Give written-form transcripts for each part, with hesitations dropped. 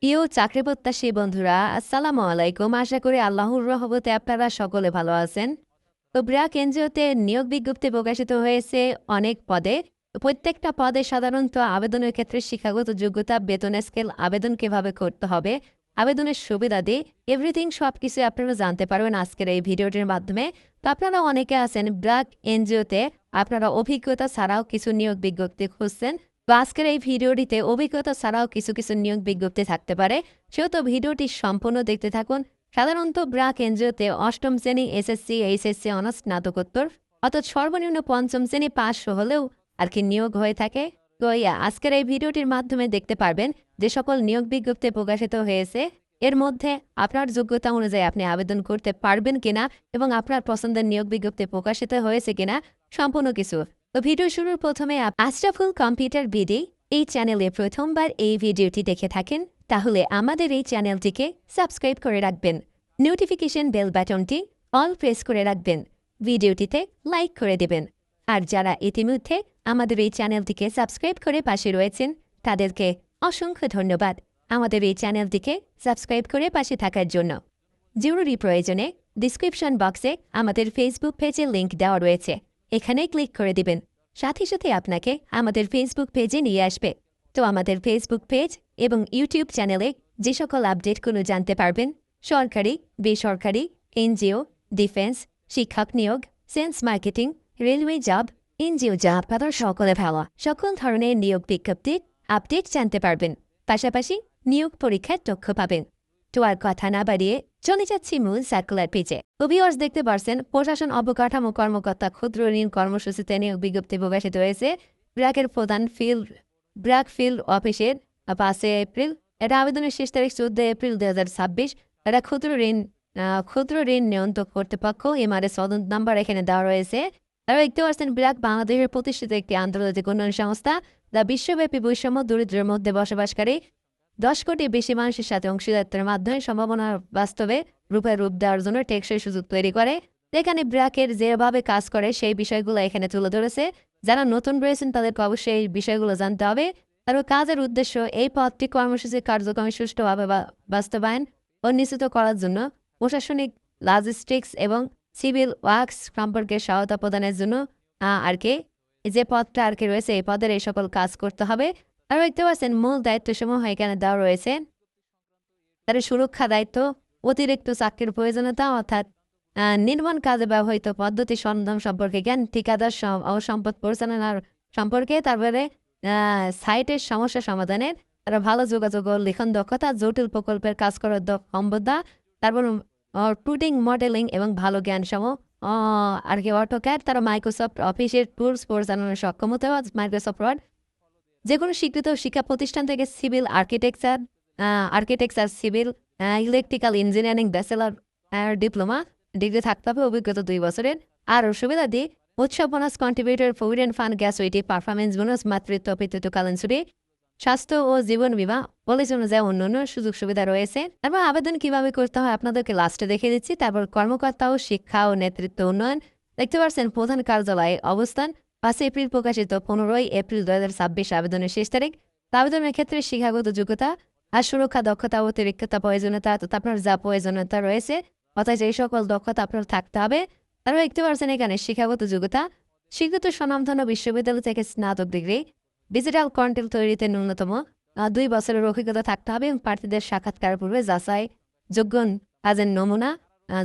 প্রিয় চাকরি প্রত্যাশী বন্ধুরা, আসসালামু আলাইকুম। আশা করি আল্লাহর রহমতে আপনারা সকলে ভালো আছেন। তো ব্র্যাক এনজিওতে নিয়োগ বিজ্ঞপ্তি প্রকাশিত হয়েছে অনেক পদে। তো প্রত্যেকটা পদে সাধারণত আবেদনের ক্ষেত্রে শিক্ষাগত যোগ্যতা, বেতন স্কেল, আবেদন কিভাবে করতে হবে, আবেদনের সুবিধাদি, এভরিথিং সবকিছু আপনারা জানতে পারবেন আজকের এই ভিডিওটির মাধ্যমে। তো আপনারা অনেকে আছেন ব্র্যাক এনজিওতে আপনারা অভিজ্ঞতা ছাড়াও কিছু নিয়োগ বিজ্ঞপ্তি খুঁজছেন। তো আজকের এই ভিডিওটিতে অভিজ্ঞতা ছাড়াও কিছু কিছু নিয়োগ বিজ্ঞপ্তি থাকতে পারে, সেহেতু ভিডিওটি সম্পূর্ণ দেখতে থাকুন। সাধারণত ব্র্যাক এনজিওতে অষ্টম শ্রেণী এসএসসি, এইচএসসি, অনার্স, স্নাতকোত্তর অর্থাৎ সর্বনিম্ন পঞ্চম শ্রেণী পাস হলেও আর কি নিয়োগ হয়ে থাকে। তো আজকের এই ভিডিওটির মাধ্যমে দেখতে পারবেন যে সকল নিয়োগ বিজ্ঞপ্তি প্রকাশিত হয়েছে এর মধ্যে আপনার যোগ্যতা অনুযায়ী আপনি আবেদন করতে পারবেন কিনা এবং আপনার পছন্দের নিয়োগ বিজ্ঞপ্তি প্রকাশিত হয়েছে কিনা সম্পূর্ণ কিছু। তো ভিডিও শুরুর প্রথমে আশরাফুল কম্পিউটার বিডি এই চ্যানেলে প্রথমবার এই ভিডিওটি দেখে থাকেন তাহলে আমাদের এই চ্যানেলটিকে সাবস্ক্রাইব করে রাখবেন, নোটিফিকেশন বেল বাটনটি অল প্রেস করে রাখবেন, ভিডিওটিতে লাইক করে দেবেন। আর যারা ইতিমধ্যে আমাদের এই চ্যানেলটিকে সাবস্ক্রাইব করে পাশে রয়েছেন তাদেরকে অসংখ্য ধন্যবাদ আমাদের এই চ্যানেলটিকে সাবস্ক্রাইব করে পাশে থাকার জন্য। জরুরি প্রয়োজনে ডিসক্রিপশন বক্সে আমাদের ফেসবুক পেজের লিঙ্ক দেওয়া রয়েছে, এখানে ক্লিক করে দিবেন। সাথে সাথে আপনাকে আমাদের ফেসবুক পেজে নিয়ে আসবে। তো আমাদের ফেসবুক পেজ এবং ইউটিউব চ্যানেলে যে সকল আপডেটগুলো জানতে পারবেন, সরকারি, বেসরকারি, এনজিও, ডিফেন্স, শিক্ষক নিয়োগ, সেন্স marketing, railway job, NGO job, other সকলে ভালো সকল ধরনের নিয়োগ বিজ্ঞপ্তির আপডেট জানতে পারবেন। পাশাপাশি নিয়োগ পরীক্ষার তথ্য পাবেন। তো আর কথা না বাড়িয়ে চলে যাচ্ছি মূল সার্কুলার পেজে। ভিউয়ার্স দেখতে পারছেন প্রশাসন অবকাঠামো কর্মকর্তা ক্ষুদ্র ঋণ কর্মসূচিতে নিয়োগ বিজ্ঞপ্তি প্রকাশিত হয়েছে ব্র্যাকের প্রধান ব্র্যাক ফিল্ড অফিসের 5 এপ্রিল। এটা আবেদনের শেষ তারিখ 14 এপ্রিল 2026। এটা ক্ষুদ্র ঋণ নিয়ন্ত্রক কর্তৃপক্ষ এমআরএস তদন্ত নাম্বার এখানে দেওয়া রয়েছে। তারা দেখতে পাচ্ছেন ব্র্যাক বাংলাদেশের প্রতিষ্ঠিত একটি আন্তর্জাতিক উন্নয়ন সংস্থা যা বিশ্বব্যাপী বৈষম্য দরিদ্রের মধ্যে বসবাসকারী 10 কোটি বেশি মানুষের সাথে অংশীদারিত্বের মাধ্যমে সম্ভাবনা বাস্তবে রূপ দেওয়ার জন্য টেকসই সুযোগ তৈরি করে। এখানে ব্র্যাকের যেভাবে কাজ করে সেই বিষয়গুলো এখানে তুলে ধরেছে। যারা নতুন রয়েছেন তাদেরকে অবশ্যই এই বিষয়গুলো জানতে হবে। আর কাজের উদ্দেশ্য এই পদটি কর্মসূচির কার্যক্রমে সুষ্ঠুভাবে বাস্তবায়ন ও নিশ্চিত করার জন্য প্রশাসনিক, লজিস্টিক্স এবং সিভিল ওয়ার্কস সম্পর্কে সহায়তা প্রদানের জন্য আর কি যে পদটা আর কি রয়েছে এই পদের এই সকল কাজ করতে হবে। আর দেখতে পাচ্ছেন মূল দায়িত্বসমূহ এখানে দেওয়া রয়েছে। তার সুরক্ষা দায়িত্ব, অতিরিক্ত চাকরির প্রয়োজনীয়তা অর্থাৎ নির্মাণ কাজে ব্যবহৃত পদ্ধতি সরঞ্জাম সম্পর্কে জ্ঞান, ঠিকাদার সম্পদ পরিচালনার সম্পর্কে, তারপরে সাইটের সমস্যা সমাধানের, তারা ভালো যোগাযোগ ও লিখন দক্ষতা, জটিল প্রকল্পের কাজ করার ক্ষমতা, তারপর টুটিং মডেলিং এবং ভালো জ্ঞান সম আর কি অটোক্যাড, তারা মাইক্রোসফট অফিসের টুলস পরিচালনার সক্ষমতা, মাইক্রোসফট ওয়ার্ড, যে কোনো স্বীকৃত শিক্ষা প্রতিষ্ঠান থেকে civil architecture, civil, electrical engineering, bachelor diploma degree থাকতে হবে, অভিজ্ঞতা 2 বছরের। আর সুবিধা দিয়ে উৎসব bonus, contributor, provident fund, গ্যাসুইটি, performance bonus, মাতৃত্ব পিতৃত্বকালীন ছুটি, স্বাস্থ্য ও জীবন বীমা, পলিসি অনুযায়ী অন্যান্য সুযোগ সুবিধা রয়েছে। তারপর আবেদন কিভাবে করতে হয় আপনাদেরকে লাস্টে দেখে দিচ্ছি। তারপর কর্মকর্তা ও শিক্ষা ও নেতৃত্ব উন্নয়ন, দেখতে পাচ্ছেন প্রধান কার্যালয়ে অবস্থান, 5 এপ্রিল প্রকাশিত, 15 এপ্রিল 2026 আবেদনের শেষ তারিখ। আবেদনের ক্ষেত্রে শিক্ষাগত যোগ্যতা আর সুরক্ষা দক্ষতা, অতিরিক্ততা, প্রয়োজনীয়তা আপনার যা প্রয়োজনীয়তা রয়েছে অর্থাৎ এই সকল দক্ষতা আপনার থাকতে হবে। তারপর দেখতে পাচ্ছেন এখানে শিক্ষাগত যোগ্যতা, স্বীকৃত স্বনামধন্য বিশ্ববিদ্যালয় থেকে স্নাতক ডিগ্রি, ডিজিটাল কন্টেন্ট তৈরিতে ন্যূনতম 2 বছরের অভিজ্ঞতা থাকতে হবে এবং প্রার্থীদের সাক্ষাৎকার পূর্বে যাচাই যোগ্য কাজের নমুনা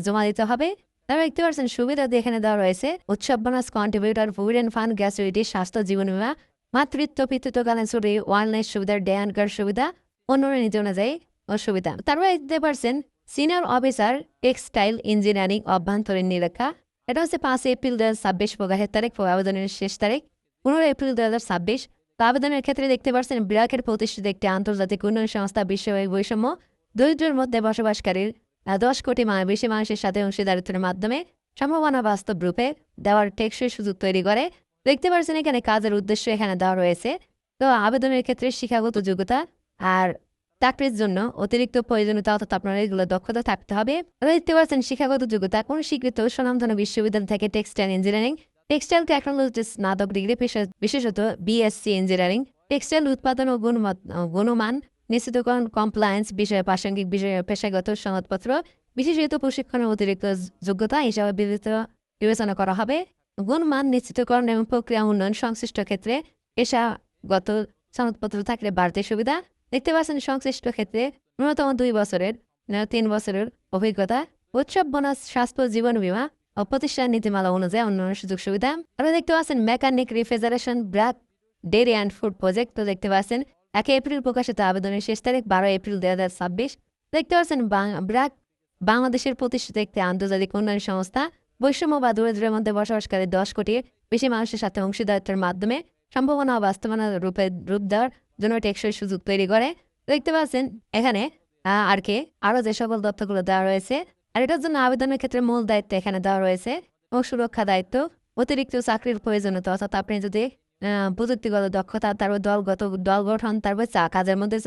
জমা দিতে হবে। তারপর দেখতে পাচ্ছেন সুবিধা এখানে দেওয়া রয়েছে উৎসব বোনাস, কন্ট্রিবিউটর, প্রভিডেন্ট ফান্ড, গ্যাসুইটি, স্বাস্থ্য জীবন বীমা, মাতৃত্ব পিতৃত্বকালীন ছুটি, ওয়ালনেস সুবিধা, ডে অ্যান্ড কার সুবিধা, অন্যান্য নীতি অনুযায়ী অসুবিধা। তারপরে দেখতে পাচ্ছেন সিনিয়র অফিসার টেক্সটাইল ইঞ্জিনিয়ারিং অভ্যন্তরীণ নিরীক্ষা, এটা হচ্ছে 5 এপ্রিল 2026 প্রকাশের তারিখ, আবেদনের শেষ তারিখ 15 এপ্রিল 2026। আবেদনের ক্ষেত্রে দেখতে পাচ্ছেন ব্র্যাকের প্রতিষ্ঠিত একটি আন্তর্জাতিক উন্নয়ন সংস্থা বিশ্বব্যাপী বৈষম্য দরিদ্রের মধ্যে বসবাসকারীর 10 কোটি বেশি মানুষের সাথে অংশীদারিত্বের মাধ্যমে সম্ভাবনা বাস্তব রূপে দেওয়ার টেকসই সুযোগ তৈরি করে। দেখতে পাচ্ছেন এখানে কাজের উদ্দেশ্য এখানে দেওয়া রয়েছে। তো আবেদনের ক্ষেত্রে শিক্ষাগত যোগ্যতা আর চাকরির জন্য অতিরিক্ত প্রয়োজনীয়তা অর্থাৎ আপনার এগুলো দক্ষতা থাকতে হবে। দেখতে পাচ্ছেন শিক্ষাগত যোগ্যতা কোন স্বীকৃত স্বনামধন্য বিশ্ববিদ্যালয় থেকে টেক্সটাইল ইঞ্জিনিয়ারিং, টেক্সটাইল টেকনোলজি স্নাতক ডিগ্রি, বিশেষত বিএসসি ইঞ্জিনিয়ারিং, টেক্সটাইল উৎপাদন ও গুণমান নিশ্চিতকরণ, কমপ্লায়েন্স বিষয়ে প্রাসঙ্গিক বিষয়ে পেশাগত সনদপত্র, বিশেষত প্রশিক্ষণের অতিরিক্ত যোগ্যতা হিসাবে বিবেচনা করা হবে। গুণমান নিশ্চিতকরণ এবং প্রক্রিয়া উন্নয়ন সংশ্লিষ্ট ক্ষেত্রে পেশাগত সনদপত্র থাকলে বাড়তি সুবিধা। দেখতে পাচ্ছেন সংশ্লিষ্ট ক্ষেত্রে ন্যূনতম 2 বছরের 3 বছরের অভিজ্ঞতা, উৎসব বোনাস, স্বাস্থ্য, জীবন বীমা ও প্রতিষ্ঠান নীতিমালা অনুযায়ী অন্যান্য সুযোগ সুবিধা। আরও দেখতে পাচ্ছেন mechanic refrigeration, BRAC dairy and food project. তো দেখতে পাচ্ছেন 1 এপ্রিল প্রকাশিত, আবেদনের শেষ তারিখ 12 এপ্রিল 2026। দেখতে পাচ্ছেন ব্র্যাক বাংলাদেশের প্রতিষ্ঠিত একটি আন্তর্জাতিক উন্নয়ন সংস্থা, বৈষম্য বা দূরের মধ্যে বসবাসকারী 10 কোটির বেশি মানুষের সাথে অংশীদারিত্বের মাধ্যমে সম্ভাবনা ও বাস্তবায়নের রূপ দেওয়ার জন্য টেকসই সুযোগ তৈরি করে। দেখতে পাচ্ছেন এখানে আরও যে সকল তথ্যগুলো দেওয়া রয়েছে। আর এটার জন্য আবেদনের ক্ষেত্রে মূল দায়িত্ব এখানে দেওয়া রয়েছে ও সুরক্ষা দায়িত্ব, অতিরিক্ত চাকরির প্রয়োজনীয়তা, অর্থাৎ আপনি যদি প্রযুক্তিগত দক্ষতা, তারপর দল গঠন, তারপর কাজের মধ্যে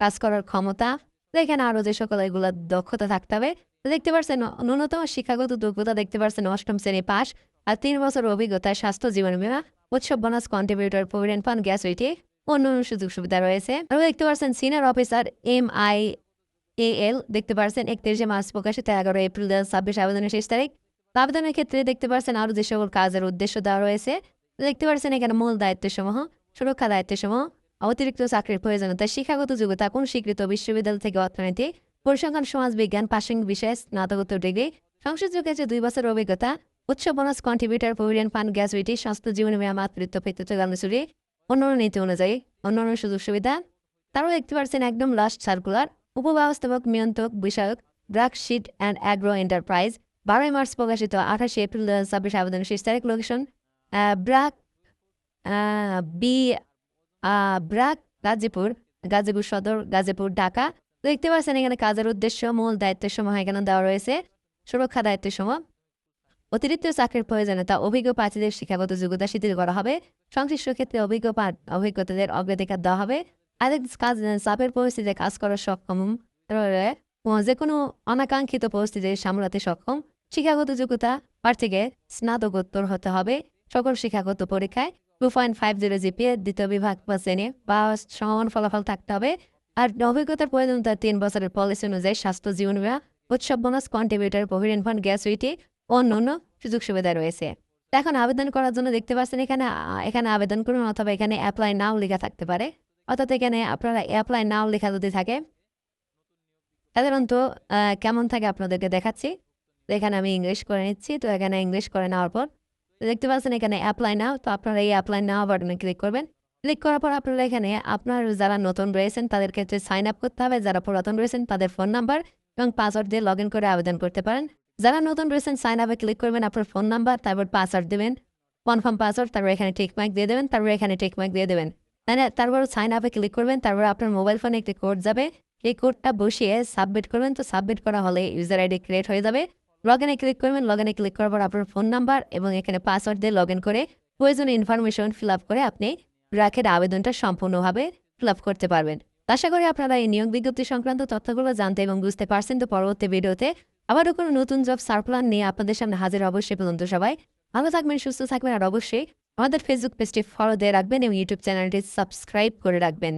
কাজ করার ক্ষমতা, তো এখানে আরও যে সকল এগুলো দক্ষতা থাকতে হবে। তো দেখতে পাচ্ছেন ন্যূনতম শিক্ষাগত যোগ্যতা দেখতে পাচ্ছেন 8ম শ্রেণী পাস আর 3 বছর অভিজ্ঞতায় স্বাস্থ্য, জীবন বীমা, উৎসব বোনাস, কন্ট্রিবিউটর, প্রভিডেন্ট ফান্ড, গ্যাসুইটি, অন্যান্য সুযোগ সুবিধা রয়েছে। আরও দেখতে পাচ্ছেন সিনিয়র অফিসার MIAL দেখতে পাচ্ছেন 31 মার্চ প্রকাশিত, 11 এপ্রিল 2026 আবেদনের শেষ তারিখ। আবেদনের ক্ষেত্রে দেখতে পাচ্ছেন আরও যে সকল কাজের উদ্দেশ্য দেওয়া রয়েছে। দেখতে পাচ্ছেন এখানে মূল দায়িত্বসমূহ, সুরক্ষা দায়িত্বসমূহ, অতিরিক্ত চাকরির প্রয়োজনীয়তা, শিক্ষাগত যোগ্যতা, কোন স্বীকৃত বিশ্ববিদ্যালয় থেকে অর্থনীতি, পরিসংখ্যান, সমাজবিজ্ঞান, প্রাসঙ্গিক বিষয়ে স্নাতকোত্তর ডিগ্রি, সংশ্লিষ্ট ক্ষেত্রে 2 বছর অভিজ্ঞতা, উৎসব বোনাস, কন্ট্রিবিউটর, প্রভিডেন্ট ফান্ড, গ্যাসুইটি, স্বাস্থ্য, জীবন বীমা, মাতৃত্ব, পিতৃত্ব, কর্মসূচি, অন্যান্য নীতি অনুযায়ী অন্যান্য সুযোগ সুবিধা। তারও দেখতে পাচ্ছেন একদম লাস্ট সার্কুলার, উপব্যবস্থাপক নিয়ন্ত্রক বিষয়ক, BRAC seed and agro enterprise, 12 March প্রকাশিত, 28 এপ্রিল 2026 আবেদনের শেষ তারিখ। লোকেশন ব্র্যাক ব্র্যাক গাজীপুর সদর, গাজীপুর, ঢাকা। দেখতে পাচ্ছেন এখানে কাজের উদ্দেশ্য, মূল দায়িত্বসমূহ এখানে দেওয়া রয়েছে, সুরক্ষা দায়িত্বসমূহ, অতিরিক্ত চাকরির প্রয়োজনীয়তা, অভিজ্ঞ প্রার্থীদের শিক্ষাগত যোগ্যতা শিথিল করা হবে, সংশ্লিষ্ট ক্ষেত্রে অভিজ্ঞতাদের অগ্রাধিকার দেওয়া হবে, কাজ চাপের পরিস্থিতিতে কাজ করার সক্ষম, যে কোনো অনাকাঙ্ক্ষিত পরিস্থিতি সামলাতে সক্ষম, শিক্ষাগত যোগ্যতা প্রার্থীকে স্নাতকোত্তর হতে হবে, সকল শিক্ষাগত পরীক্ষায় 2.50 GPA, দ্বিতীয় বিভাগ বা শ্রেণী বা সমান ফলাফল থাকতে হবে। আর অভিজ্ঞতার প্রয়োজনীয়তা 3 বছরের পলিসি অনুযায়ী স্বাস্থ্য, জীবন বীমা, উৎসব বোনাস, কন্ট্রিবিউটর, প্রভিডেন্ট ফান্ড, গ্যাসুইটি, অন্যান্য সুযোগ সুবিধা রয়েছে। এখন আবেদন করার জন্য দেখতে পাচ্ছেন এখানে আবেদন করুন, অথবা এখানে অ্যাপ্লাই নাও লেখা থাকতে পারে। অর্থাৎ এখানে আপনারা অ্যাপ্লাই নাও লেখা যদি থাকে, সাধারণত কেমন থাকে আপনাদেরকে দেখাচ্ছি। তো এখানে আমি ইংলিশ করে নিচ্ছি। তো এখানে ইংলিশ করে নেওয়ার পর দেখতে পাচ্ছেন এখানে অ্যাপ্লাই নাও। তো আপনারা এই অ্যাপ্লাই নাও বাটনে ক্লিক করবেন। ক্লিক করার পর আপনারা এখানে আপনার যারা নতুন রয়েছেন তাদের ক্ষেত্রে সাইন আপ করতে হবে, যারা পুরাতন রয়েছেন তাদের ফোন নাম্বার এবং পাসওয়ার্ড দিয়ে লগ ইন করে আবেদন করতে পারেন। যারা নতুন রয়েছেন সাইন আপে ক্লিক করবেন, আপনার ফোন নাম্বার, তারপর পাসওয়ার্ড দেবেন, কনফার্ম পাসওয়ার্ড, তারপর এখানে টিকমার্ক দিয়ে দেবেন, তারপর এখানে টিকমার্ক দিয়ে দেবেন। তারপর সাইন আপে ক্লিক করবেন, তারপর আপনার মোবাইল ফোনে একটি কোড যাবে, এই কোডটা বসিয়ে সাবমিট করবেন। তো সাবমিট করা হলে ইউজার আইডি ক্রিয়েট হয়ে যাবে। লগ ইনে ক্লিক করবেন, লগ ইনে ক্লিক করার পর আপনার ফোন নাম্বার এবং এখানে পাসওয়ার্ড দিয়ে লগ ইন করে প্রয়োজনীয় ইনফরমেশন ফিল আপ করে আপনি ব্র্যাকের আবেদনটা সম্পূর্ণভাবে ফিল আপ করতে পারবেন। আশা করি আপনারা এই নিয়োগ বিজ্ঞপ্তি সংক্রান্ত তথ্যগুলো জানতে এবং বুঝতে পারছেন। তো পরবর্তী ভিডিওতে আবারও কোনো নতুন জব সার্কুলার নিয়ে আপনাদের সামনে হাজির অবশ্যই। পর্যন্ত সবাই ভালো থাকবেন, সুস্থ থাকবেন, আর অবশ্যই আমাদের ফেসবুক পেজটি ফলো দিয়ে রাখবেন এবং ইউটিউব চ্যানেলটি সাবস্ক্রাইব করে রাখবেন।